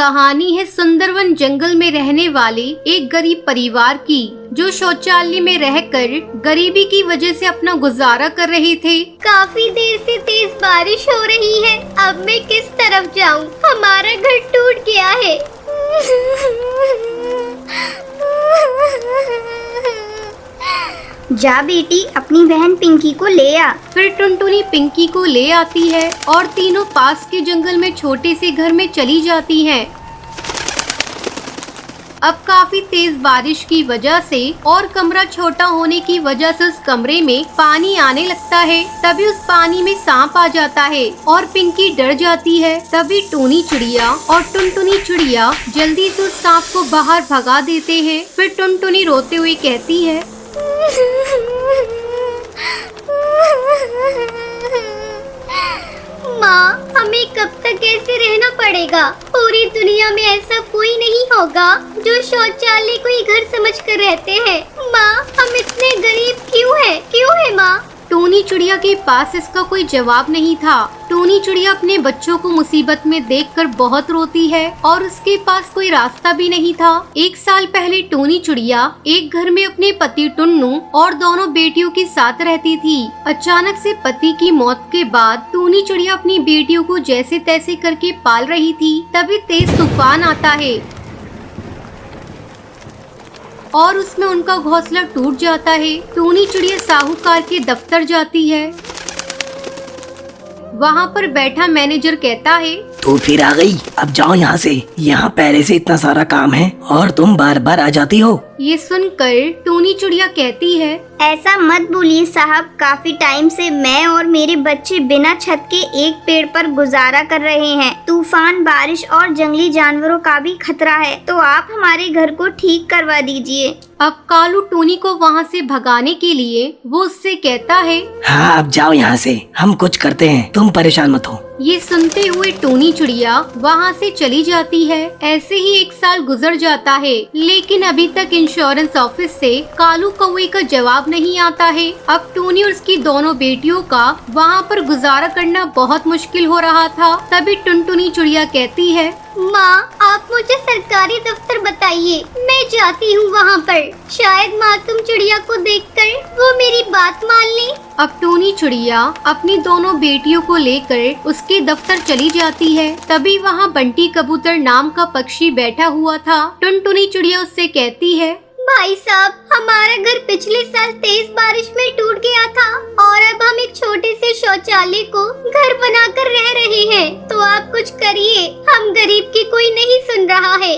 कहानी है सुंदरवन जंगल में रहने वाले एक गरीब परिवार की, जो शौचालय में रहकर गरीबी की वजह से अपना गुजारा कर रहे थे। काफी देर से तेज बारिश हो रही है, अब मैं किस तरफ जाऊं? हमारा घर टूट गया है। जा बेटी, अपनी बहन पिंकी को ले आ। फिर टुनटुनी पिंकी को ले आती है और तीनों पास के जंगल में छोटे से घर में चली जाती हैं। अब काफी तेज बारिश की वजह से और कमरा छोटा होने की वजह से उस कमरे में पानी आने लगता है। तभी उस पानी में सांप आ जाता है और पिंकी डर जाती है। तभी टूनी चिड़िया और टुनटुनी चिड़िया जल्दी से उस सांप को बाहर भगा देते हैं। फिर टुनटुनी रोते हुए कहती है, माँ, हमें कब तक ऐसे रहना पड़ेगा? पूरी दुनिया में ऐसा कोई नहीं होगा जो शौचालय को ही घर समझकर रहते हैं। माँ, हम इतने गरीब क्यों है माँ? टूनी चिड़िया के पास इसका कोई जवाब नहीं था। टूनी चिड़िया अपने बच्चों को मुसीबत में देखकर बहुत रोती है और उसके पास कोई रास्ता भी नहीं था। एक साल पहले टूनी चिड़िया एक घर में अपने पति टुन्नू और दोनों बेटियों के साथ रहती थी। अचानक से पति की मौत के बाद टूनी चिड़िया अपनी बेटियों को जैसे तैसे करके पाल रही थी। तभी तेज तूफान आता है और उसमें उनका घोंसला टूट जाता है। टूनी चिड़िया साहूकार के दफ्तर जाती है। वहाँ पर बैठा मैनेजर कहता है, तो फिर आ गई, अब जाओ यहाँ से। यहाँ पहले से इतना सारा काम है और तुम बार बार आ जाती हो। ये सुनकर टूनी चिड़िया कहती है, ऐसा मत बोलिए साहब, काफी टाइम से मैं और मेरे बच्चे बिना छत के एक पेड़ पर गुजारा कर रहे हैं। तूफान, बारिश और जंगली जानवरों का भी खतरा है, तो आप हमारे घर को ठीक करवा दीजिए। अब कालू टूनी को वहाँ से भगाने के लिए वो उससे कहता है, हाँ अब जाओ यहाँ से, हम कुछ करते हैं, तुम परेशान मत हो। ये सुनते हुए टूनी चिड़िया वहाँ से चली जाती है। ऐसे ही एक साल गुजर जाता है, लेकिन अभी तक इंश्योरेंस ऑफिस से कालू कौवे का जवाब नहीं आता है। अब टूनी और उसकी दोनों बेटियों का वहाँ पर गुजारा करना बहुत मुश्किल हो रहा था। तभी टुनटुनी चिड़िया कहती है, माँ, आप मुझे सरकारी दफ्तर बताइए, मैं जाती हूँ वहाँ पर। शायद मासूम चिड़िया को देखकर वो मेरी बात मान ले। अब टूनी चिड़िया अपनी दोनों बेटियों को लेकर उसके दफ्तर चली जाती है। तभी वहाँ बंटी कबूतर नाम का पक्षी बैठा हुआ था। टुनटुनी चिड़िया उससे कहती है, भाई साहब, हमारा घर पिछले साल तेज बारिश में टूट गया था और अब हम एक छोटे से शौचालय को घर बनाकर रह रहे हैं, तो आप कुछ करिए, हम गरीब की कोई नहीं सुन रहा है।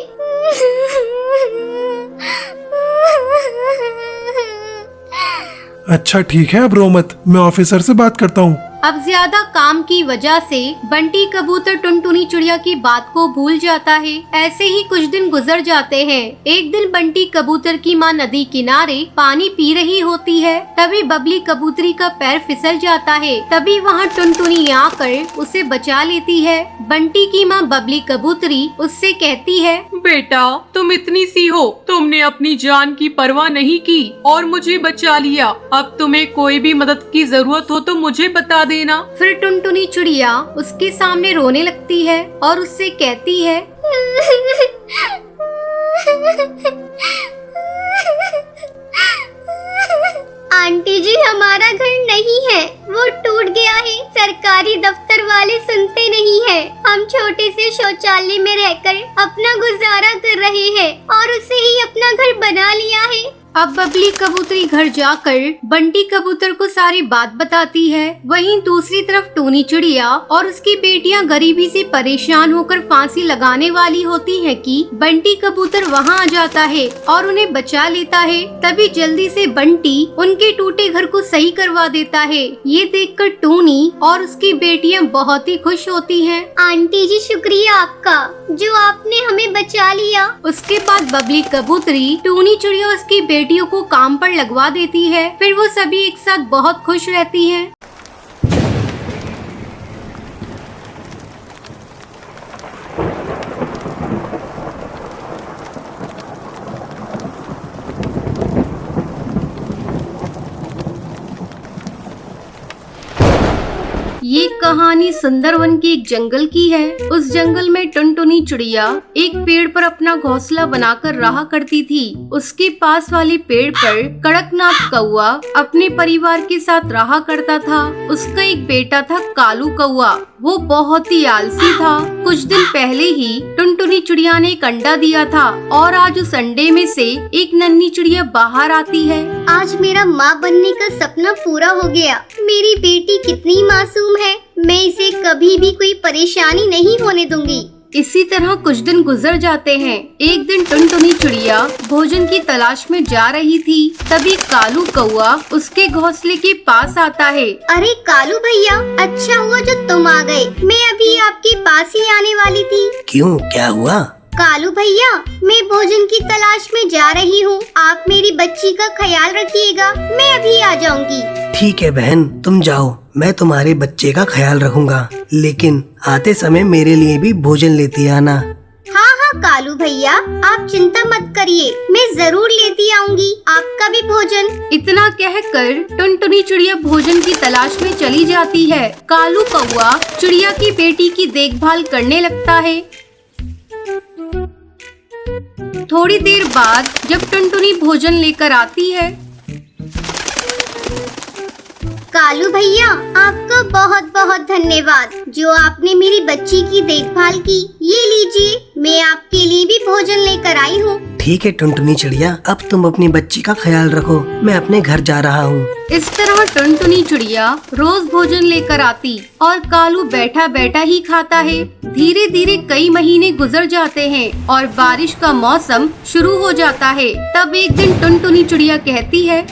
अच्छा ठीक है, अब रो मत, मैं ऑफिसर से बात करता हूँ। अब ज्यादा काम की वजह से बंटी कबूतर टुनटुनी चिड़िया की बात को भूल जाता है। ऐसे ही कुछ दिन गुजर जाते हैं। एक दिन बंटी कबूतर की माँ नदी किनारे पानी पी रही होती है। तभी बबली कबूतरी का पैर फिसल जाता है। तभी वहाँ टुनटुनी आकर उसे बचा लेती है। बंटी की माँ बबली कबूतरी उससे कहती है, बेटा, तुम इतनी सी हो, तुमने अपनी जान की परवाह नहीं की और मुझे बचा लिया। अब तुम्हें कोई भी मदद की जरूरत हो तो मुझे बता देना। फिर टुनटुनी चिड़िया उसके सामने रोने लगती है और उससे कहती है, आंटी जी, हमारा घर नहीं है, वो टूट गया है। सरकारी दफ्तर वाले सुनते नहीं है। हम छोटे से शौचालय में रहकर अपना गुजारा कर रहे हैं और उसे ही अपना घर बना लिया है। अब बबली कबूतरी घर जाकर बंटी कबूतर को सारी बात बताती है। वहीं दूसरी तरफ टूनी चिड़िया और उसकी बेटियां गरीबी से परेशान होकर फांसी लगाने वाली होती हैं कि बंटी कबूतर वहां आ जाता है और उन्हें बचा लेता है। तभी जल्दी से बंटी उनके टूटे घर को सही करवा देता है। ये देखकर टूनी और उसकी बेटियां बहुत ही खुश होती हैं। आंटी जी, शुक्रिया आपका, जो आपने हमें बचा लिया। उसके बाद बबली कबूतरी टूनी चिड़िया और उसकी बेटियों को काम पर लगवा देती है। फिर वो सभी एक साथ बहुत खुश रहती हैं। ये कहानी सुंदरवन के एक जंगल की है। उस जंगल में टुनटुनी चिड़िया एक पेड़ पर अपना घोंसला बनाकर रहा करती थी। उसके पास वाले पेड़ पर कड़कनाथ कौआ अपने परिवार के साथ रहा करता था। उसका एक बेटा था कालू कौआ, वो बहुत ही आलसी था। कुछ दिन पहले ही टुनटुनी चिड़िया ने एक अंडा दिया था और आज उस अंडे में से एक नन्ही चिड़िया बाहर आती है। आज मेरा माँ बनने का सपना पूरा हो गया। मेरी बेटी कितनी मासूम है, मैं इसे कभी भी कोई परेशानी नहीं होने दूंगी। इसी तरह कुछ दिन गुजर जाते हैं। एक दिन टुनटुनी चिड़िया भोजन की तलाश में जा रही थी। तभी कालू कौआ उसके घोंसले के पास आता है। अरे कालू भैया, अच्छा हुआ जो तुम आ गए। मैं अभी आपके पास ही आने वाली थी। क्यों, क्या हुआ? कालू भैया, मैं भोजन की तलाश में जा रही हूँ। आप मेरी बच्ची का ख्याल रखिएगा, मैं अभी आ जाऊंगी। ठीक है बहन, तुम जाओ, मैं तुम्हारे बच्चे का ख्याल रखूंगा, लेकिन आते समय मेरे लिए भी भोजन लेती आना। हाँ हाँ कालू भैया, आप चिंता मत करिए, मैं जरूर लेती आऊंगी आपका भी भोजन। इतना कहकर टुनटुनी चिड़िया भोजन की तलाश में चली जाती है। कालू कौआ चिड़िया की बेटी की देखभाल करने लगता है। थोड़ी देर बाद जब टुनटुनी भोजन लेकर आती है। कालू भैया, आपका बहुत बहुत धन्यवाद जो आपने मेरी बच्ची की देखभाल की। ये लीजिए, मैं आपके लिए भी भोजन लेकर आई हूँ। ठीक है टुनटुनी चिड़िया, अब तुम अपनी बच्ची का ख्याल रखो, मैं अपने घर जा रहा हूँ। इस तरह टुनटुनी चिड़िया रोज भोजन लेकर आती और कालू बैठा बैठा ही खाता है। धीरे धीरे कई महीने गुजर जाते हैं और बारिश का मौसम शुरू हो जाता है। तब एक दिन टुनटुनी चिड़िया कहती है,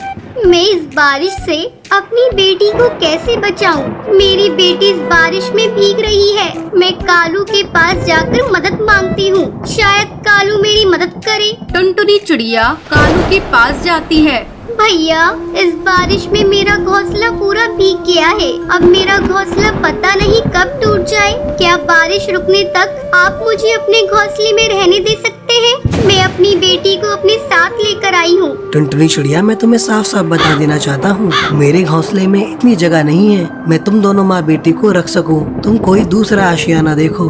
मैं इस बारिश से अपनी बेटी को कैसे बचाऊं? मेरी बेटी इस बारिश में भीग रही है। मैं कालू के पास जाकर मदद मांगती हूँ, शायद कालू मेरी मदद करे। टुनटुनी चिड़िया कालू के पास जाती है। भैया, इस बारिश में मेरा घोंसला पूरा भीग गया है। अब मेरा घोंसला पता नहीं कब टूट जाए। क्या बारिश रुकने तक आप मुझे अपने घोंसले में रहने दे सकते हैं? मैं अपनी बेटी को अपने साथ लेकर आई हूँ। टुनटुनी चिड़िया, मैं तुम्हें साफ साफ बता देना चाहता हूँ, मेरे घोंसले में इतनी जगह नहीं है मैं तुम दोनों माँ बेटी को रख सकूँ। तुम कोई दूसरा आशियाना देखो।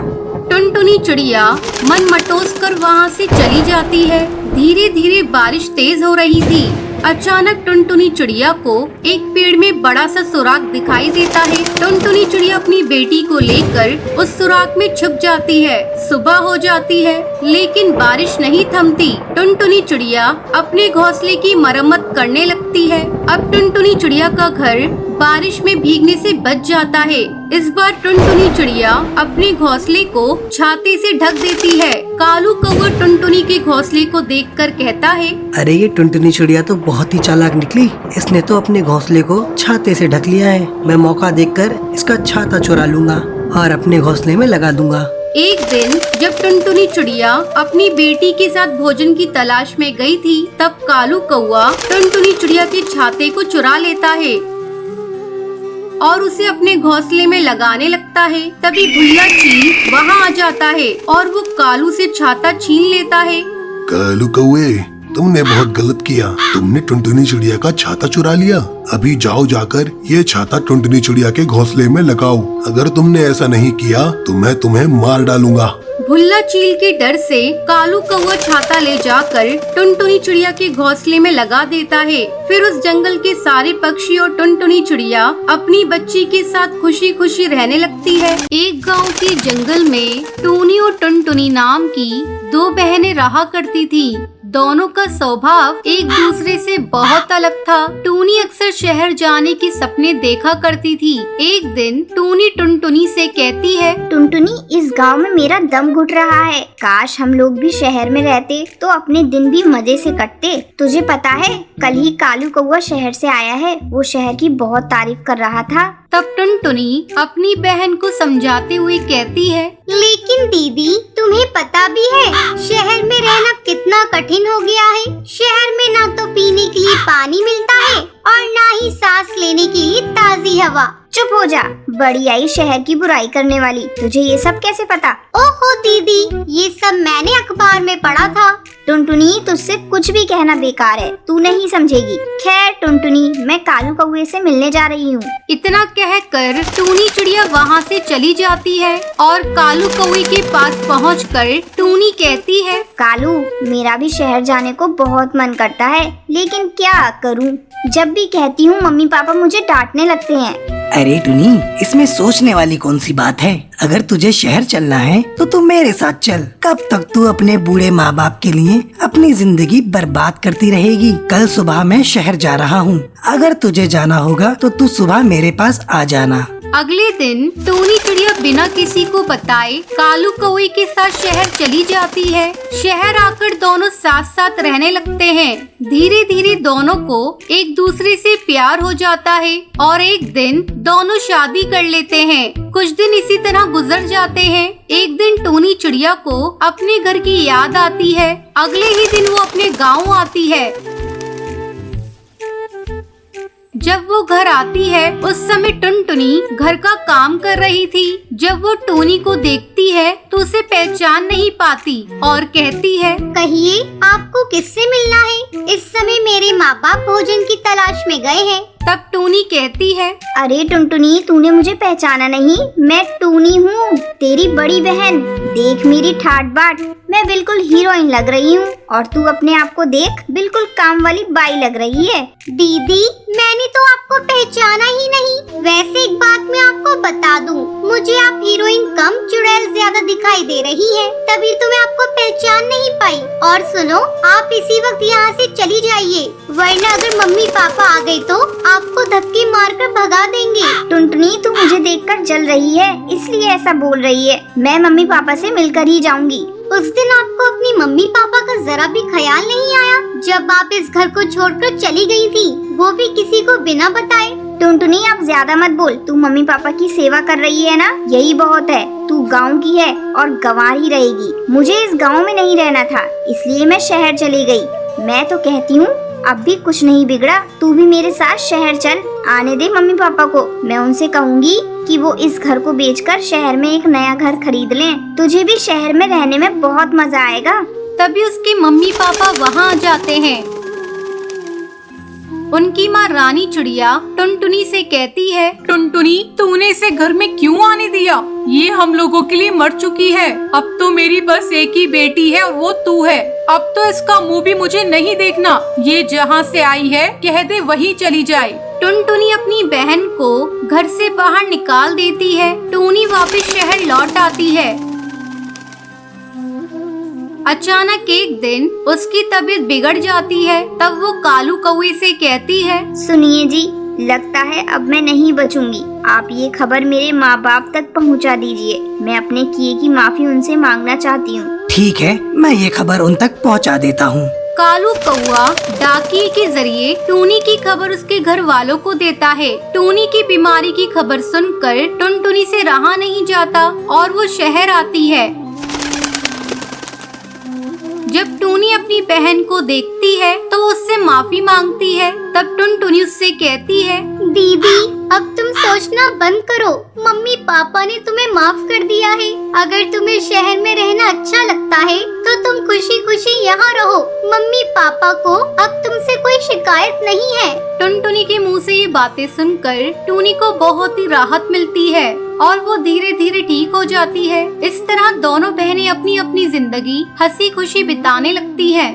टुनटुनी चिड़िया मन मटोस कर वहाँ से चली जाती है। धीरे धीरे बारिश तेज हो रही थी। अचानक टुनटुनी चिड़िया को एक पेड़ में बड़ा सा सुराख दिखाई देता है। टुनटुनी चिड़िया अपनी बेटी को लेकर उस सुराख में छुप जाती है। सुबह हो जाती है लेकिन बारिश नहीं थमती। टुनटुनी चिड़िया अपने घोंसले की मरम्मत करने लगती है। अब टुनटुनी चिड़िया का घर बारिश में भीगने से बच जाता है। इस बार टुनटुनी चिड़िया अपने घोंसले को छाते से ढक देती है। कालू कौवा टुनटुनी के घोंसले को देखकर कहता है, अरे ये टुनटुनी चिड़िया तो बहुत ही चालाक निकली, इसने तो अपने घोंसले को छाते से ढक लिया है। मैं मौका देखकर इसका छाता चुरा लूंगा और अपने घोंसले में लगा दूंगा। एक दिन जब टुनटुनी चिड़िया अपनी बेटी के साथ भोजन की तलाश में गई थी, तब कालू कौवा टुनटुनी चिड़िया के छाते को चुरा लेता है और उसे अपने घोंसले में लगाने लगता है। तभी भुल्ला चील वहाँ आ जाता है और वो कालू से छाता छीन लेता है। कालू कौवे, तुमने बहुत गलत किया, तुमने टुनटुनी चिड़िया का छाता चुरा लिया। अभी जाओ जाकर ये छाता टुनटुनी चिड़िया के घोंसले में लगाओ। अगर तुमने ऐसा नहीं किया तो मैं तुम्हें मार डालूंगा। भुल्ला चील के डर से कालू कौवा छाता ले जाकर टुनटुनी चिड़िया के घोंसले में लगा देता है। फिर उस जंगल के सारे पक्षी और टुनटुनी चिड़िया अपनी बच्ची के साथ खुशी खुशी रहने लगती है। एक गांव के जंगल में टूनी और टुनटुनी नाम की दो बहनें रहा करती थी। दोनों का स्वभाव एक दूसरे से बहुत अलग था। टूनी अक्सर शहर जाने के सपने देखा करती थी। एक दिन टूनी टुनटुनी से कहती है, टुनटुनी, इस गांव में मेरा दम घुट रहा है। काश हम लोग भी शहर में रहते तो अपने दिन भी मजे से कटते। तुझे पता है, कल ही कालू कौवा शहर से आया है। वो शहर की बहुत तारीफ कर रहा था। तब टुनटुनी अपनी बहन को समझाते हुए कहती है, लेकिन दीदी, तुम्हें पता भी है शहर में रहना कितना कठिन हो गया है। शहर में ना तो पीने के लिए पानी मिलता है और ना ही सांस लेने के लिए ताजी हवा। चुप हो जा, बड़ी आई शहर की बुराई करने वाली। तुझे ये सब कैसे पता? ओहो दीदी, ये सब मैंने अखबार में पढ़ा था। टुनटुनी, तुझसे कुछ भी कहना बेकार है, तू नहीं समझेगी। खैर टुनटुनी, मैं कालू कौवे से मिलने जा रही हूँ। इतना कहकर टूनी चिड़िया वहाँ से चली जाती है और कालू कौवे के पास पहुंचकर टूनी कहती है, कालू, मेरा भी शहर जाने को बहुत मन करता है, लेकिन क्या करूँ? जब भी कहती हूँ मम्मी पापा मुझे डांटने लगते हैं। अरे टुनी, इसमें सोचने वाली कौन सी बात है? अगर तुझे शहर चलना है तो तू मेरे साथ चल। कब तक तू अपने बूढ़े माँ बाप के लिए अपनी जिंदगी बर्बाद करती रहेगी? कल सुबह मैं शहर जा रहा हूँ। अगर तुझे जाना होगा तो तू सुबह मेरे पास आ जाना। अगले दिन टूनी चिड़िया बिना किसी को बताए कालू कौवे के साथ शहर चली जाती है। शहर आकर दोनों साथ साथ रहने लगते हैं। धीरे धीरे दोनों को एक दूसरे से प्यार हो जाता है और एक दिन दोनों शादी कर लेते हैं। कुछ दिन इसी तरह गुजर जाते हैं। एक दिन टूनी चिड़िया को अपने घर की याद आती है। अगले ही दिन वो अपने गाँव आती है। जब वो घर आती है उस समय टुनटुनी घर का काम कर रही थी। जब वो टूनी को देखती है तो उसे पहचान नहीं पाती और कहती है, कहिए, आपको किससे मिलना है? इस समय मेरे माँ बाप भोजन की तलाश में गए हैं। तब टूनी कहती है, अरे टुनटुनी, तूने मुझे पहचाना नहीं? मैं टूनी हूँ, तेरी बड़ी बहन। देख मेरी ठाट बाट, मैं बिल्कुल हीरोइन लग रही हूँ और तू अपने आप को देख, बिल्कुल काम वाली बाई लग रही है। दीदी, मैंने तो आपको पहचाना ही नहीं। वैसे एक बात मैं आपको बता दूँ, मुझे आप हीरोइन कम चुड़ैल ज्यादा दिखाई दे रही है, तभी तो मैं आपको पहचान नहीं पाई। और सुनो, आप इसी वक्त यहाँ से चली जाइए, वरना अगर मम्मी पापा आ गए तो आपको धक्के मारकर भगा देंगे। टुनटुनी, तू मुझे देखकर जल रही है, इसलिए ऐसा बोल रही है। मैं मम्मी पापा से मिलकर ही जाऊंगी। उस दिन आपको अपनी मम्मी पापा का जरा भी ख्याल नहीं आया जब आप इस घर को छोड़कर चली गई थी, वो भी किसी को बिना बताए। टुनटुनी, आप ज्यादा मत बोल। तू मम्मी पापा की सेवा कर रही है ना, यही बहुत है। तू गांव की है और गंवार ही रहेगी। मुझे इस गांव में नहीं रहना था, इसलिए मैं शहर चली गई। मैं तो कहती हूँ अब भी कुछ नहीं बिगड़ा, तू भी मेरे साथ शहर चल। आने दे मम्मी पापा को, मैं उनसे कहूँगी कि वो इस घर को बेचकर शहर में एक नया घर खरीद लें। तुझे भी शहर में रहने में बहुत मजा आएगा। तभी उसके मम्मी पापा वहाँ आ जाते हैं। उनकी माँ रानी चिड़िया टुनटुनी से कहती है, टुनटुनी, तूने इसे घर में क्यों आने दिया? ये हम लोगों के लिए मर चुकी है। अब तो मेरी बस एक ही बेटी है और वो तू है। अब तो इसका मुंह भी मुझे नहीं देखना। ये जहाँ से आई है कह दे वहीं चली जाए। टुनटुनी अपनी बहन को घर से बाहर निकाल देती है। टूनी वापस शहर लौट आती है। अचानक एक दिन उसकी तबीयत बिगड़ जाती है। तब वो कालू कौवे से कहती है, सुनिए जी, लगता है अब मैं नहीं बचूंगी। आप ये खबर मेरे माँ बाप तक पहुँचा दीजिए। मैं अपने किए की माफी उनसे मांगना चाहती हूँ। ठीक है, मैं ये खबर उन तक पहुंचा देता हूँ। कालू कौवा डाकिए के जरिए टूनी की खबर उसके घर वालों को देता है। टूनी की बीमारी की खबर सुनकर टुनटुनी से रहा नहीं जाता और वो शहर आती है। जब टूनी अपनी बहन को देखती है तो वो उससे माफी मांगती है। तब टुनटुनी उससे कहती है, दीदी, अब तुम सोचना बंद करो। मम्मी पापा ने तुम्हें माफ कर दिया है। अगर तुम्हें शहर में रहना अच्छा लगता है तो तुम खुशी खुशी यहाँ रहो। मम्मी पापा को अब तुमसे कोई शिकायत नहीं है। टुनटुनी के मुंह से ये बातें सुनकर टूनी को बहुत ही राहत मिलती है और वो धीरे धीरे ठीक हो जाती है। इस तरह दोनों बहनें अपनी अपनी जिंदगी हंसी खुशी बिताने लगती हैं।